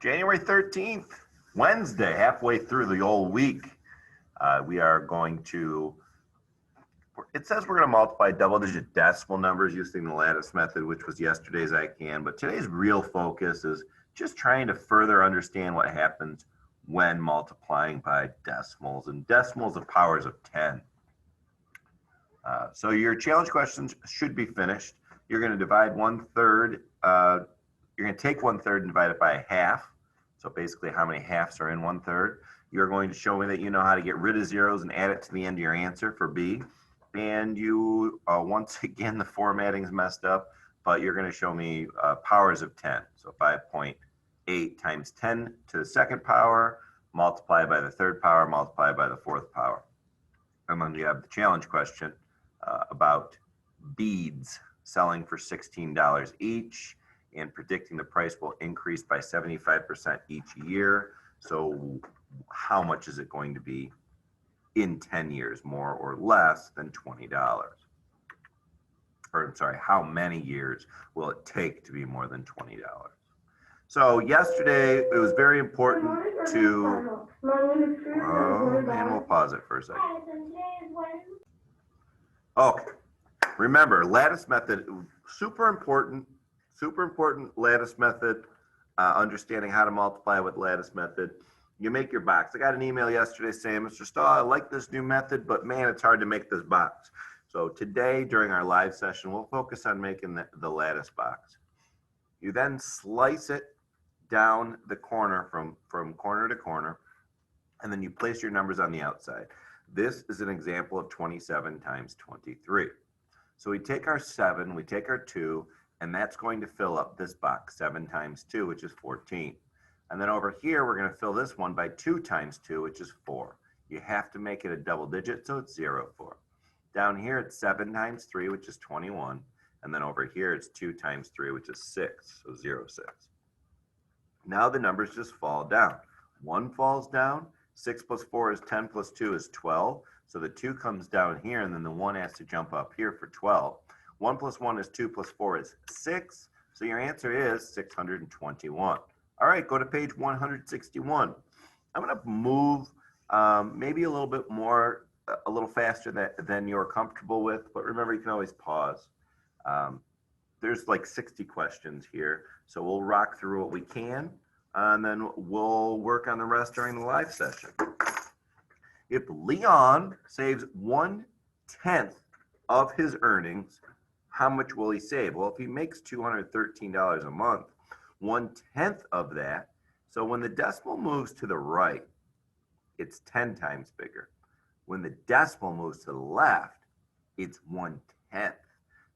January 13th, Wednesday, halfway through the old week. We are going to, it says we're going to multiply double-digit decimal numbers using the lattice method, which was yesterday's I can, but today's real focus is just trying to further understand what happens when multiplying by decimals, and decimals of powers of 10. So your challenge questions should be finished. You're going to divide 1/3. You're going to take 1/3 and divide it by a half. So basically how many halves are in 1/3. You're going to show me that you know how to get rid of zeros and add it to the end of your answer for B. And you, once again, the formatting is messed up, but you're going to show me powers of 10. So 5.8 times 10 to the second power, multiply by the third power, multiply by the fourth power. And then you have the challenge question about beads selling for $16 each and predicting the price will increase by 75% each year. So how much is it going to be in 10 years, more or less than $20? Or I'm sorry, how many years will it take to be more than $20? So yesterday, it was very important to, and we'll pause it for a second. Okay, remember, lattice method, super important lattice method, understanding how to multiply with lattice method. You make your box. I got an email yesterday saying, Mr. Stahl, I like this new method, but man, it's hard to make this box. So today, during our live session, we'll focus on making the lattice box. You then slice it down the corner from corner to corner, and then you place your numbers on the outside. This is an example of 27 times 23. So we take our 7, we take our 2, and that's going to fill up this box, 7 times 2, which is 14. And then over here, we're going to fill this one by 2 times 2, which is 4. You have to make it a double digit, so it's 0, 4. Down here, it's 7 times 3, which is 21. And then over here, it's 2 times 3, which is 6, so 0, 6. Now the numbers just fall down. 1 falls down. 6 plus 4 is 10 plus 2 is 12. So the 2 comes down here, and then the 1 has to jump up here for 12. 1 plus 1 is 2 plus 4 is 6. So your answer is 621. All right, go to page 161. I'm going to move maybe a little bit more, a little faster than you're comfortable with, but remember you can always pause. There's like 60 questions here, so we'll rock through what we can, and then we'll work on the rest during the live session. If Leon saves 1/10 of his earnings, how much will he save? Well, if he makes $213 a month, 1/10 of that, so when the decimal moves to the right, it's 10 times bigger. When the decimal moves to the left, it's 1/10.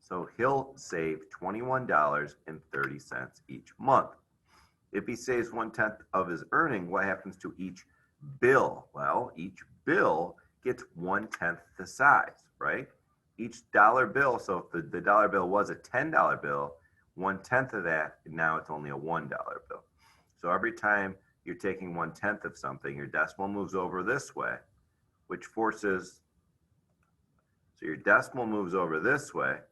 So he'll save $21.30 each month. If he saves 1/10 of his earning, what happens to each bill? Well, each bill gets 1/10 the size, right? Each dollar bill, so if the dollar bill was a $10 bill, 1/10 of that, now it's only a $1 bill. So every time you're taking 1/10 of something, your decimal moves over this way, which forces, so your decimal moves over this way,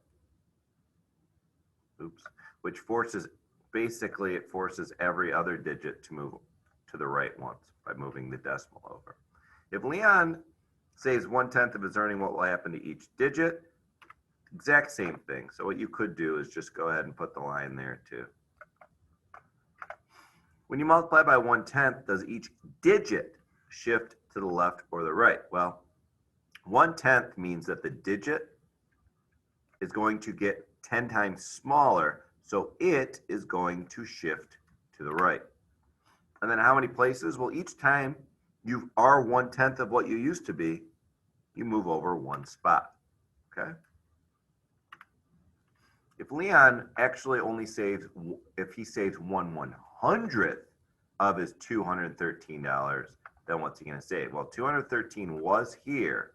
which forces, basically it forces every other digit to move to the right once by moving the decimal over. If Leon saves 1/10 of his earning, what will happen to each digit? Exact same thing. So what you could do is just go ahead and put the line there too. When you multiply by 1/10, does each digit shift to the left or the right? Well, 1/10 means that the digit is going to get 10 times smaller, so it is going to shift to the right. And then how many places? Well, each time you are 1/10 of what you used to be, you move over one spot, okay? If Leon actually only saves, if he saves 1/100th of his $213, then what's he going to save? Well, 213 was here.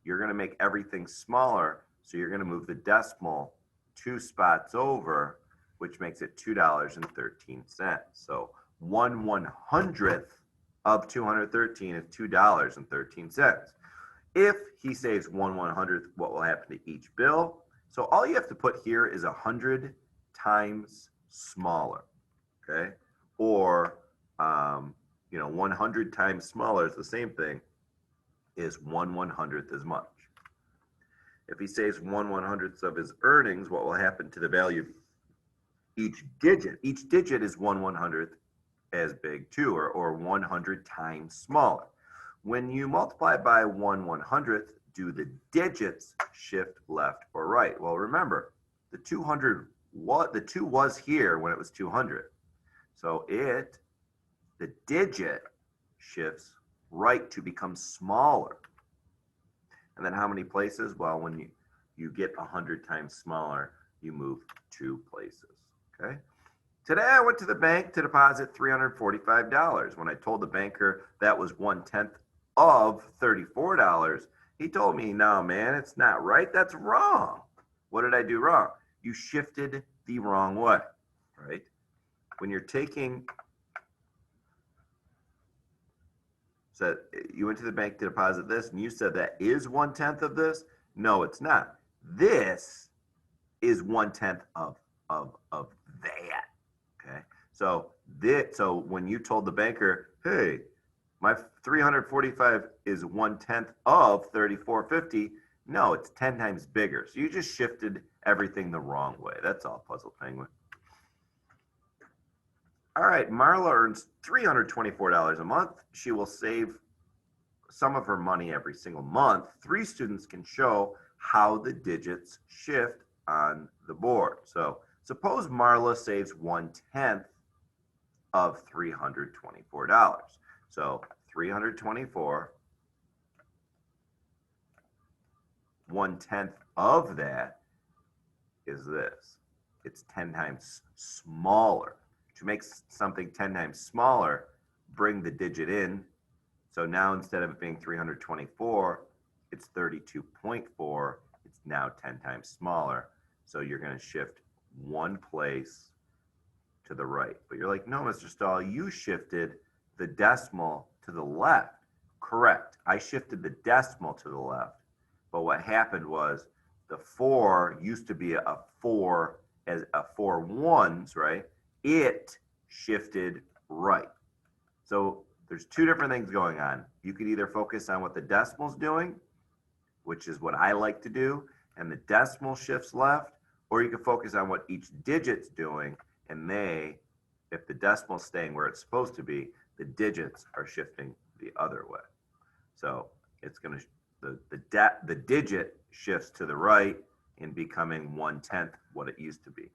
You're going to make everything smaller, so you're going to move the decimal 2 spots over, which makes it $2.13. So 1/100th of 213 is $2.13. If he saves 1/100th, what will happen to each bill? So all you have to put here is 100 times smaller, okay? Or 100 times smaller is the same thing, is 1/100th as much. If he saves 1/100th of his earnings, what will happen to the value of each digit? Each digit is 1/100th as big too, or 100 times smaller. When you multiply by 1/100th, do the digits shift left or right? Well, remember, the 2 was here when it was 200. So the digit shifts right to become smaller. And then how many places? Well, when you get 100 times smaller, you move 2 places, okay? Today I went to the bank to deposit $345. When I told the banker that was 1/10 of $34, he told me, no, man, it's not right. That's wrong. What did I do wrong? You shifted the wrong way, right? When you're taking, so you went to the bank to deposit this, and you said that is 1/10 of this. No, it's not. This is 1/10 of that. Okay. So when you told the banker, hey, my 345 is 1/10 of 3450, no, it's 10 times bigger. So you just shifted everything the wrong way. That's all, Puzzle Penguin. All right, Marla earns $324 a month. She will save some of her money every single month. 3 students can show how the digits shift on the board. So suppose Marla saves 1/10 of $324. So 324, 1/10 of that is this. It's 10 times smaller. To make something 10 times smaller, bring the digit in. So now instead of it being 324, it's 32.4. It's now 10 times smaller. So you're going to shift 1 place to the right. But you're like, no, Mr. Stahl, you shifted the decimal to the left. Correct. I shifted the decimal to the left. But what happened was the 4 used to be a 4 as a 4 ones, right? It shifted right. So there's 2 different things going on. You could either focus on what the decimal's doing, which is what I like to do, and the decimal shifts left, or you can focus on what each digit's doing, and if the decimal's staying where it's supposed to be, the digits are shifting the other way. So it's going to, the digit shifts to the right in becoming 1/10 what it used to be.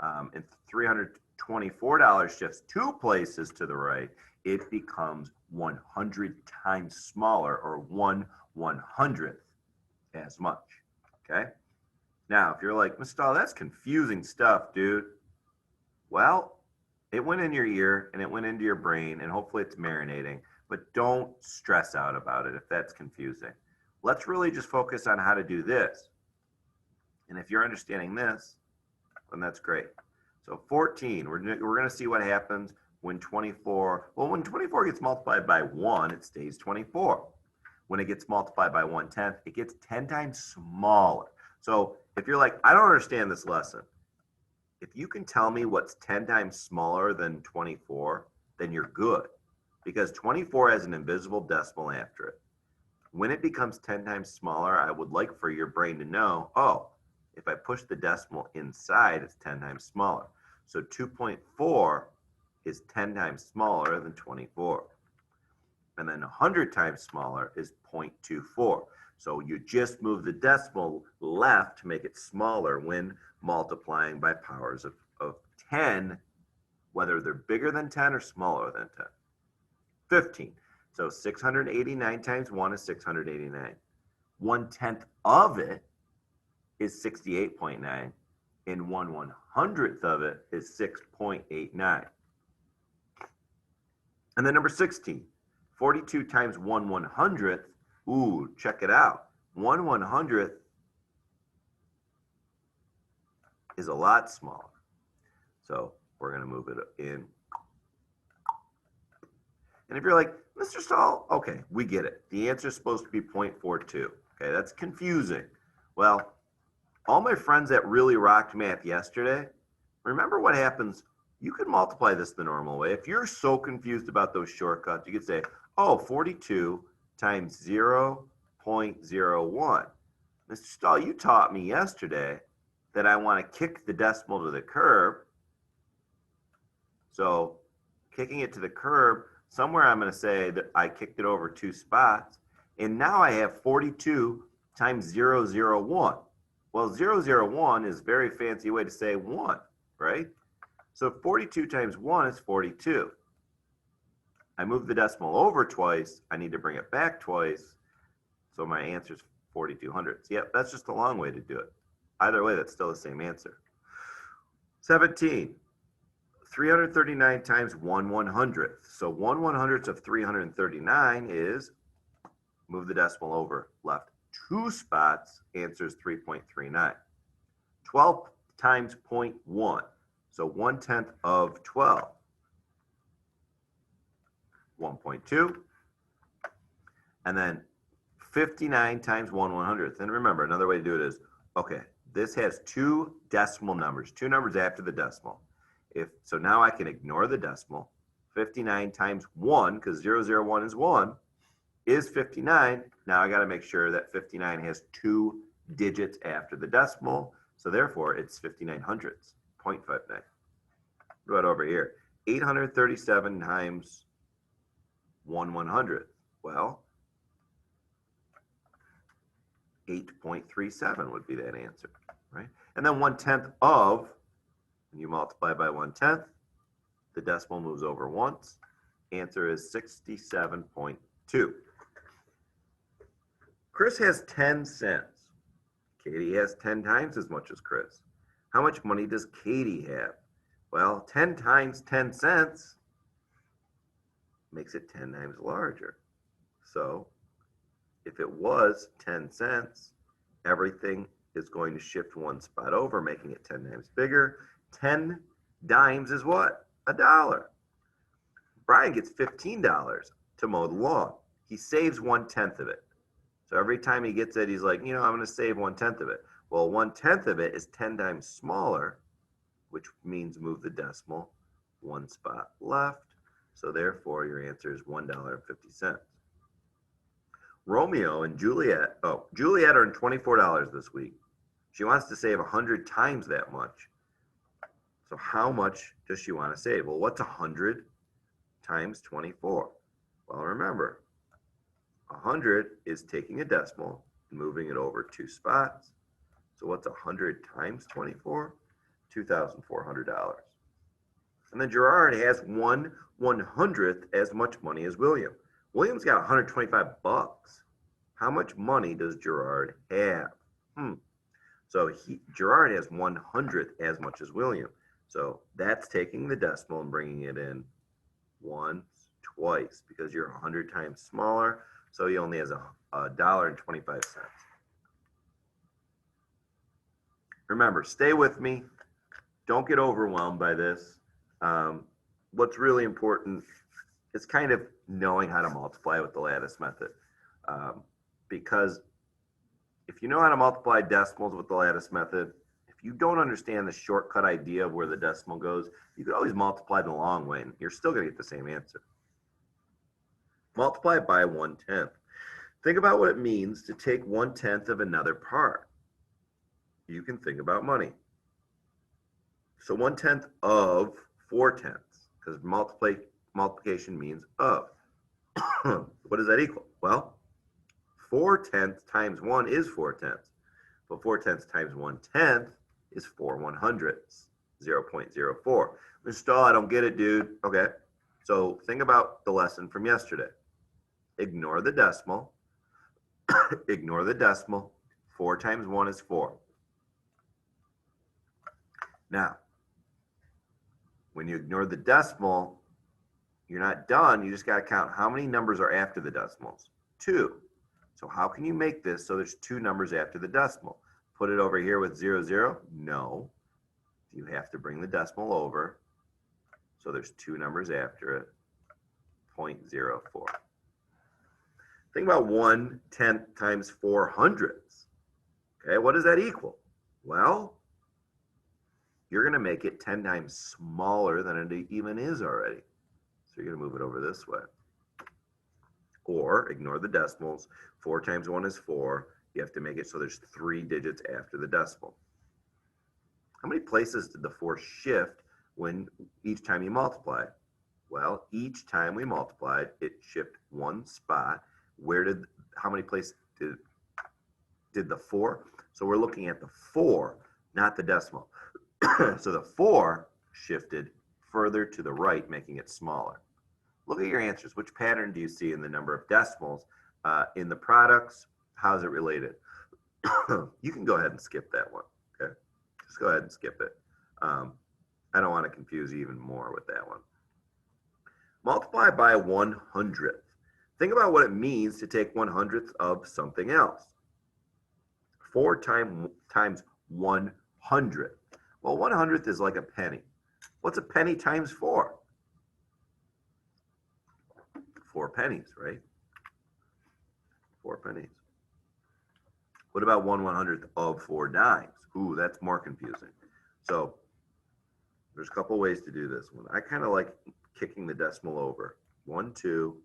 And $324 shifts 2 places to the right, it becomes 100 times smaller, or 1/100th as much, okay? Now, if you're like, Mr. Stahl, that's confusing stuff, dude. Well, it went in your ear and it went into your brain, and hopefully it's marinating, but don't stress out about it if that's confusing. Let's really just focus on how to do this. And if you're understanding this, then that's great. So 14, we're going to see what happens when 24, well, when 24 gets multiplied by 1, it stays 24. When it gets multiplied by 1/10, it gets 10 times smaller. So if you're like, I don't understand this lesson, if you can tell me what's 10 times smaller than 24, then you're good, because 24 has an invisible decimal after it. When it becomes 10 times smaller, I would like for your brain to know, oh, if I push the decimal inside, it's 10 times smaller. So 2.4 is 10 times smaller than 24. And then 100 times smaller is 0.24. So you just move the decimal left to make it smaller when multiplying by powers of 10, whether they're bigger than 10 or smaller than 10. 15. So 689 times 1 is 689. 1/10 of it is 68.9, and 1/100th of it is 6.89. And then number 16, 42 times 1/100th. Ooh, check it out. 1/100th is a lot smaller. So we're going to move it in. And if you're like, Mr. Stahl, okay, we get it. The answer is supposed to be 0.42. Okay, that's confusing. Well, all my friends that really rocked math yesterday, remember what happens You can multiply this the normal way. If you're so confused about those shortcuts, you could say, oh, 42 times 0.01. Mr. Stahl, you taught me yesterday that I want to kick the decimal to the curb. So kicking it to the curb, somewhere I'm going to say that I kicked it over 2 spots. And now I have 42 times 001. Well, 001 is a very fancy way to say 1, right? So 42 times 1 is 42. I move the decimal over twice. I need to bring it back twice. So my answer is 42 hundredths. Yep, that's just a long way to do it. Either way, that's still the same answer. 17. 339 times 1/100th. So 1/100th of 339 is, move the decimal over left 2 spots, answer is 3.39. 12 times 0.1. So 1/10 of 12. 1.2. And then 59 times 1/100th. And remember, another way to do it is, okay, this has 2 decimal numbers, 2 numbers after the decimal. So now I can ignore the decimal. 59 times 1, because 001 is 1, is 59. Now I got to make sure that 59 has 2 digits after the decimal. So therefore, it's 59 hundredths, 0.59. What about over here? 837 times 1/100th. Well, 8.37 would be that answer, right? And then 1/10 of, when you multiply by 1/10, the decimal moves over once. Answer is 67.2. Chris has 10 cents. Katie has 10 times as much as Chris. How much money does Katie have? Well, 10 times 10 cents makes it 10 times larger. So if it was 10 cents, everything is going to shift 1 spot over, making it 10 times bigger. 10 dimes is what? $1. Brian gets $15 to mow the lawn. He saves 1/10 of it. So every time he gets it, he's like, I'm going to save 1/10 of it. Well, 1/10 of it is 10 times smaller, which means move the decimal 1 spot left. So therefore, your answer is $1.50. Romeo and Juliet, Juliet earned $24 this week. She wants to save 100 times that much. So how much does she want to save? Well, what's 100 times 24? Well, remember, 100 is taking a decimal and moving it over 2 spots. So what's 100 times 24? $2,400. And then Gerard has 1/100th as much money as William. William's got 125 bucks. How much money does Gerard have? So Gerard has 100th as much as William. So that's taking the decimal and bringing it in once, twice, because you're 100 times smaller. So he only has $1.25. Remember, stay with me. Don't get overwhelmed by this. What's really important is kind of knowing how to multiply with the lattice method. Because if you know how to multiply decimals with the lattice method, if you don't understand the shortcut idea of where the decimal goes, you could always multiply the long way and you're still going to get the same answer. Multiply by 1/10. Think about what it means to take 1/10 of another part. You can think about money. So 1/10 of 4/10, because multiplication means of. What does that equal? Well, 4/10 times 1 is 4/10. But 4/10 times 1/10 is 4/100ths, 0.04. Mr. Stahl, I don't get it, dude. Okay, so think about the lesson from yesterday. Ignore the decimal. Ignore the decimal. 4 times 1 is 4. Now, when you ignore the decimal, you're not done. You just got to count how many numbers are after the decimals. 2. So how can you make this so there's 2 numbers after the decimal? Put it over here with 0, 0? No. You have to bring the decimal over. So there's 2 numbers after it, 0.04. Think about 1/10 times 400ths. Okay, what does that equal? Well, you're going to make it 10 times smaller than it even is already. So you're going to move it over this way. Or ignore the decimals. 4 times 1 is 4. You have to make it so there's 3 digits after the decimal. How many places did the 4 shift when each time you multiply? Well, each time we multiplied, it shifted 1 spot. How many places did the 4? So we're looking at the 4, not the decimal. So the 4 shifted further to the right, making it smaller. Look at your answers. Which pattern do you see in the number of decimals? In the products, how is it related? You can go ahead and skip that one, okay? Just go ahead and skip it. I don't want to confuse you even more with that one. Multiply by 1/100th. Think about what it means to take 1/100th of something else. 4 times 100. Well, 1/100th is like a penny. What's a penny times 4? 4 pennies, right? 4 pennies. What about 1/100th of 4 dimes? Ooh, that's more confusing. So there's a couple ways to do this one. I kind of like kicking the decimal over. 1, 2,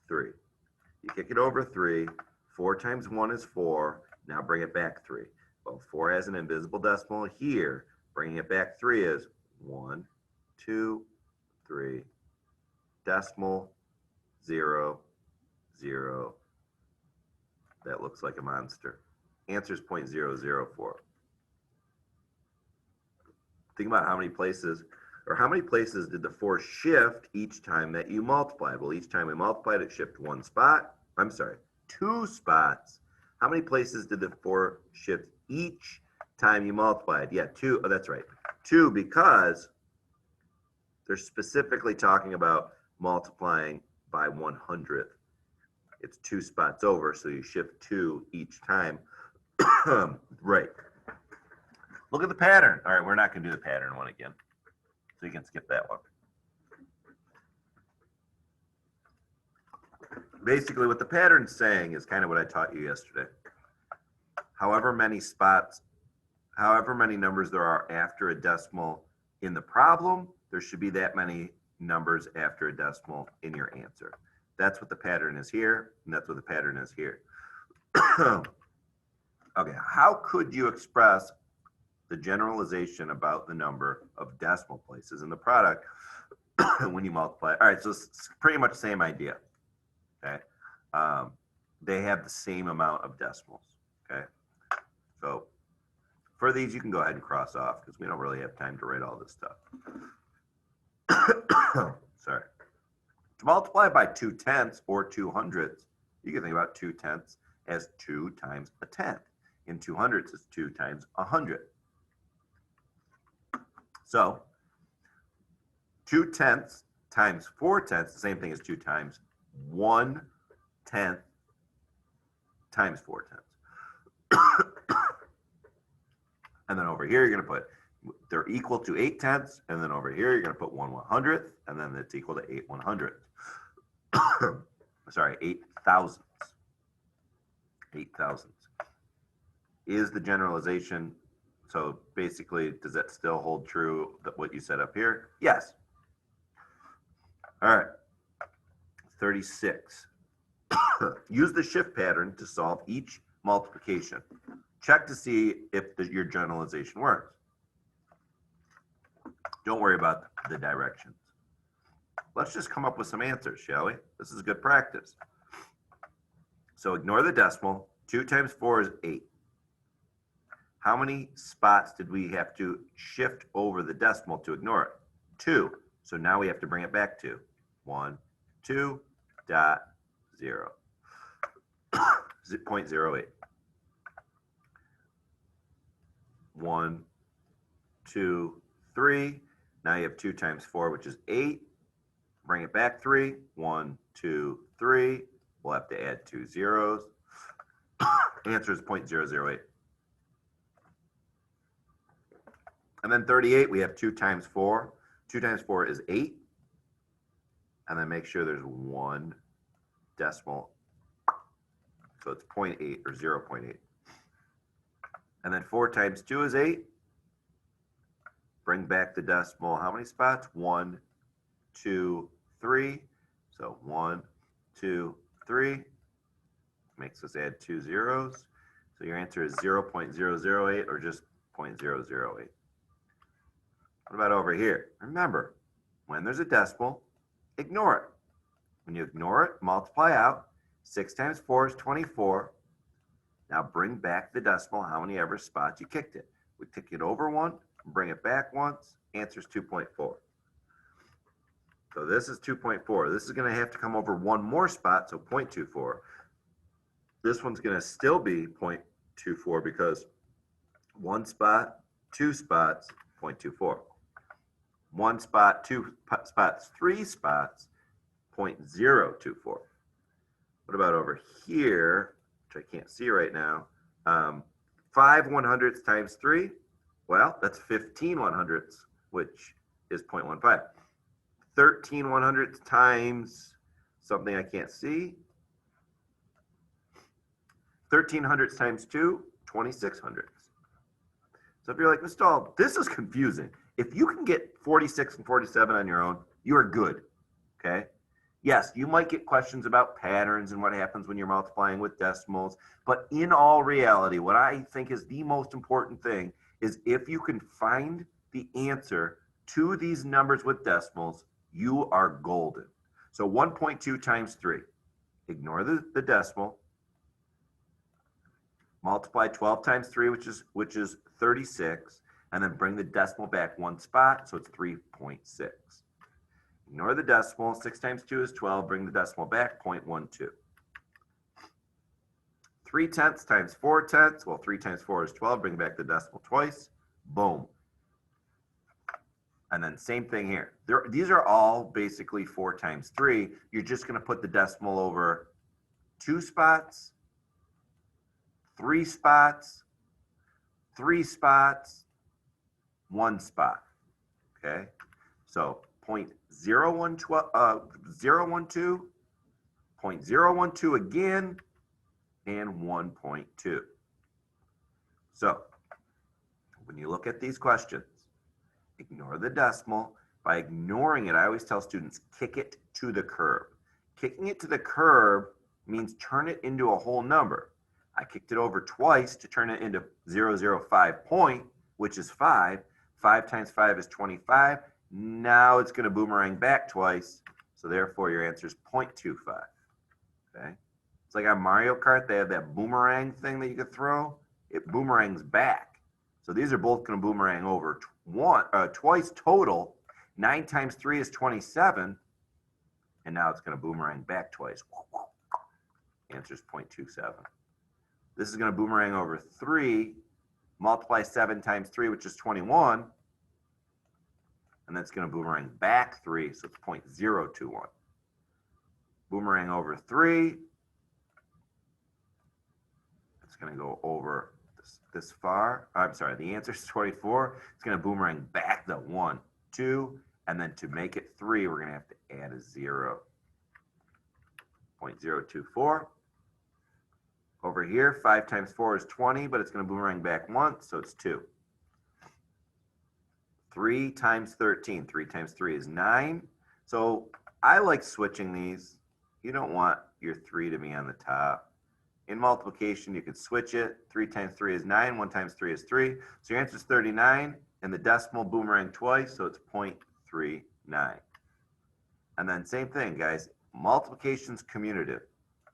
3. You kick it over 3. 4 times 1 is 4. Now bring it back 3. Well, 4 has an invisible decimal here. Bringing it back 3 is 1, 2, 3. Decimal 0, 0. That looks like a monster. Answer is 0.004. Think about how many places did the 4 shift each time that you multiplied? Well, each time we multiplied, it shifted 1 spot. I'm sorry, 2 spots. How many places did the 4 shift each time you multiplied? Yeah, 2. Oh, that's right. 2, because they're specifically talking about multiplying by 1/100th. It's 2 spots over, so you shift 2 each time. Right. Look at the pattern. All right, we're not going to do the pattern one again, so you can skip that one. Basically, what the pattern's saying is kind of what I taught you yesterday. However many numbers there are after a decimal in the problem, there should be that many numbers after a decimal in your answer. That's what the pattern is here, and that's what the pattern is here. Okay, how could you express the generalization about the number of decimal places in the product when you multiply? All right, so it's pretty much the same idea. Okay, they have the same amount of decimals. Okay, so for these, you can go ahead and cross off because we don't really have time to write all this stuff. Sorry. To multiply by 2/10 or 2/100, you can think about 2/10 as 2 times a tenth. In 2/100, it's 2 times 100. So 2/10 times 4/10, the same thing as 2 times 1/10 times 4/10. And then over here, you're going to put, they're equal to 8/10, and then over here, you're going to put 1/100th, and then it's equal to 8/100. Sorry, 8,000. 8,000 is the generalization. So basically, does that still hold true that what you said up here? Yes. All right. 36. Use the shift pattern to solve each multiplication. Check to see if your generalization works. Don't worry about the directions. Let's just come up with some answers, shall we? This is good practice. So ignore the decimal. 2 times 4 is 8. How many spots did we have to shift over the decimal to ignore it? 2. So now we have to bring it back to 1, 2, dot, 0. 0.08. 1, 2, 3. Now you have 2 times 4, which is 8. Bring it back 3. 1, 2, 3. We'll have to add 2 zeros. Answer is 0.008. And then 38, we have 2 times 4. 2 times 4 is 8. And then make sure there's 1 decimal. So it's 0.8 or 0.8. And then 4 times 2 is 8. Bring back the decimal. How many spots? 1, 2, 3. So 1, 2, 3. Makes us add 2 zeros. So your answer is 0.008 or just 0.008. What about over here? Remember, when there's a decimal, ignore it. When you ignore it, multiply out. 6 times 4 is 24. Now bring back the decimal, how many ever spots you kicked it. We kick it over 1, bring it back once, answer is 2.4. So this is 2.4. This is going to have to come over 1 more spot, so 0.24. This one's going to still be 0.24 because 1 spot, 2 spots, 0.24. 1 spot, 2 spots, 3 spots, 0.024. What about over here, which I can't see right now? 5 100ths times 3, well, that's 15 100ths, which is 0.15. 13 100ths times something I can't see. 13 hundredths times 2, 26 hundredths. So if you're like, Mr. Dahl, this is confusing. If you can get 46 and 47 on your own, you are good, okay? Yes, you might get questions about patterns and what happens when you're multiplying with decimals, but in all reality, what I think is the most important thing is if you can find the answer to these numbers with decimals, you are golden. So 1.2 times 3, ignore the decimal, multiply 12 times 3, which is 36, and then bring the decimal back 1 spot, so it's 3.6. Ignore the decimal. 6 times 2 is 12. Bring the decimal back, 0.12. 3 tenths times 4 tenths. Well, 3 times 4 is 12. Bring back the decimal twice. Boom. And then same thing here. These are all basically 4 times 3. You're just going to put the decimal over 2 spots, 3 spots, 3 spots, 1 spot. Okay? So 0.012, 0.012 again, and 1.2. So when you look at these questions, ignore the decimal. By ignoring it, I always tell students, kick it to the curb. Kicking it to the curb means turn it into a whole number. I kicked it over twice to turn it into 0.005 point, which is 5. 5 times 5 is 25. Now it's going to boomerang back twice, so therefore your answer is 0.25. Okay? It's like on Mario Kart, they have that boomerang thing that you could throw. It boomerangs back. So these are both going to boomerang over twice total. 9 times 3 is 27, and now it's going to boomerang back twice. Answer is 0.27. This is going to boomerang over 3. Multiply 7 times 3, which is 21. And that's going to boomerang back 3, so it's 0.021. Boomerang over 3. It's going to go over this far. I'm sorry, the answer is 24. It's going to boomerang back the 1, 2, and then to make it 3, we're going to have to add a 0. 0.024. Over here, 5 times 4 is 20, but it's going to boomerang back once, so it's 2. 3 times 13. 3 times 3 is 9. So I like switching these. You don't want your 3 to be on the top. In multiplication, you could switch it. 3 times 3 is 9. 1 times 3 is 3. So your answer is 39, and the decimal boomerang twice, so it's 0.39. And then same thing, guys. Multiplication's commutative.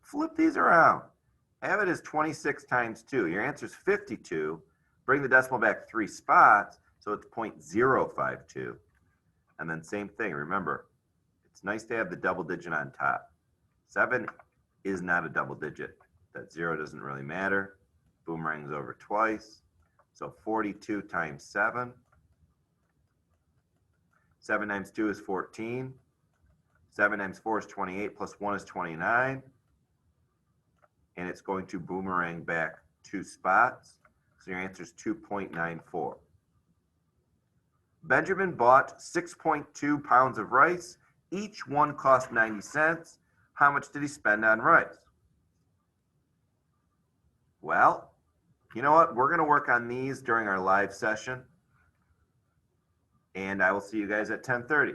Flip these around. Have it as 26 times 2. Your answer is 52. Bring the decimal back 3 spots, so it's 0.052. And then same thing. Remember, it's nice to have the double digit on top. 7 is not a double digit. That 0 doesn't really matter. Boomerangs over twice. So 42 times 7. 7 times 2 is 14. 7 times 4 is 28, plus 1 is 29. And it's going to boomerang back 2 spots. So your answer is 2.94. Benjamin bought 6.2 pounds of rice. Each one cost 90 cents. How much did he spend on rice? Well, you know what? We're going to work on these during our live session. and I will see you guys at 10:30.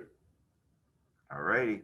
All righty.